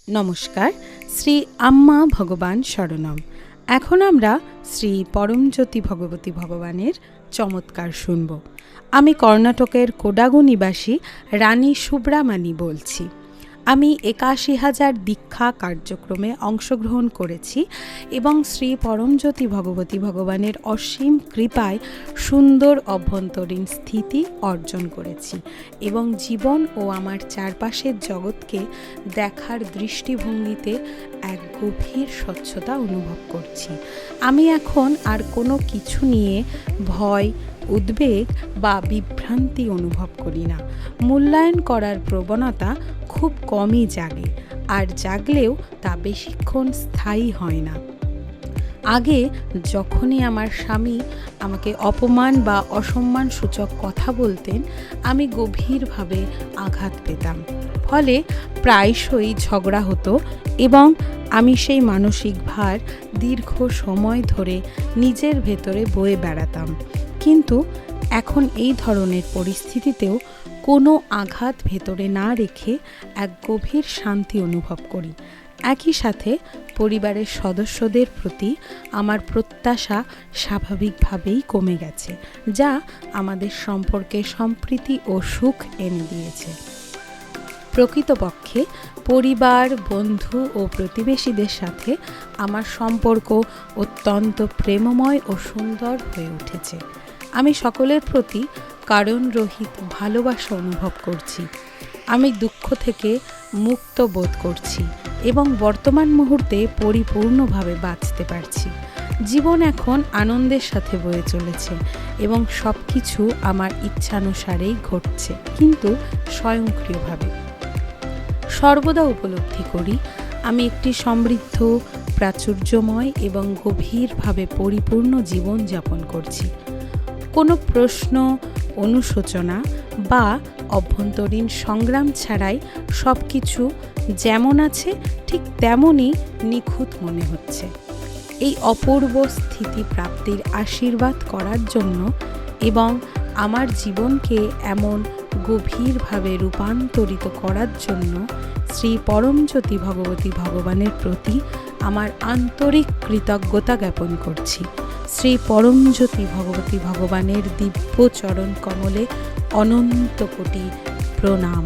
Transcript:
নমস্কার। শ্রী আম্মা ভগবান শরণম। এখন আমরা শ্রী পরমজ্যোতি ভগবতী ভগবানের চমৎকার শুনব। আমি কর্ণাটকের কোডাগু নিবাসী রানী সুব্রামানি বলছি। আমি ৮১,০০০ দীক্ষা কার্যক্রমে অংশগ্রহণ করেছি এবং শ্রী পরমজ্যোতি ভগবতী ভগবানের অসীম কৃপায় সুন্দর অভ্যন্তরীণ স্থিতি অর্জন করেছি এবং জীবন ও আমার চারপাশের জগৎকে দেখার দৃষ্টিভঙ্গিতে এক গভীর স্বচ্ছতা অনুভব করছি। আমি এখন আর কোনো কিছু নিয়ে ভয়, উদ্বেগ বা বিভ্রান্তি অনুভব করি না। মূল্যায়ন করার প্রবণতা খুব কমই জাগে, আর জাগলেও তা বেশিক্ষণ স্থায়ী হয় না। আগে যখনই আমার স্বামী আমাকে অপমান বা অসম্মান সূচক কথা বলতেন, আমি গভীরভাবে আঘাত পেতাম। ফলে প্রায়শই ঝগড়া হতো এবং আমি সেই মানসিক ভার দীর্ঘ সময় ধরে নিজের ভেতরে বয়ে বেড়াতাম। কিন্তু এখন এই ধরনের পরিস্থিতিতেও কোনো আঘাত ভেতরে না রেখে এক গভীর শান্তি অনুভব করি। একই সাথে পরিবারের সদস্যদের প্রতি আমার প্রত্যাশা স্বাভাবিকভাবেই কমে গেছে, যা আমাদের সম্পর্কে সম্প্রীতি ও সুখ এনে দিয়েছে। প্রকৃতপক্ষে পরিবার, বন্ধু ও প্রতিবেশীদের সাথে আমার সম্পর্ক অত্যন্ত প্রেমময় ও সুন্দর হয়ে উঠেছে। আমি সকলের প্রতি কারণরহিত ভালোবাসা অনুভব করছি। আমি দুঃখ থেকে মুক্ত বোধ করছি এবং বর্তমান মুহূর্তে পরিপূর্ণভাবে বাঁচতে পারছি। জীবন এখন আনন্দের সাথে বয়ে চলেছে এবং সব কিছু আমার ইচ্ছানুসারেই ঘটছে, কিন্তু স্বয়ংক্রিয়ভাবে। সর্বদা উপলব্ধি করি আমি একটি সমৃদ্ধ, প্রাচুর্যময় এবং গভীরভাবে পরিপূর্ণ জীবন যাপন করছি। কোনো প্রশ্ন, অনুশোচনা বা অভ্যন্তরীণ সংগ্রাম ছাড়াই সব কিছু যেমন আছে ঠিক তেমনই নিখুঁত মনে হচ্ছে। এই অপূর্ব স্থিতি প্রাপ্তির আশীর্বাদ করার জন্য এবং আমার জীবনকে এমন গভীরভাবে রূপান্তরিত করার জন্য শ্রী পরমজ্যোতি ভগবতী ভগবানের প্রতি আমার আন্তরিক কৃতজ্ঞতা জ্ঞাপন করছি। শ্রী পরমজ্যোতি ভগবতী ভগবানের দিব্য চরণ কমলে অনন্ত কোটি প্রণাম।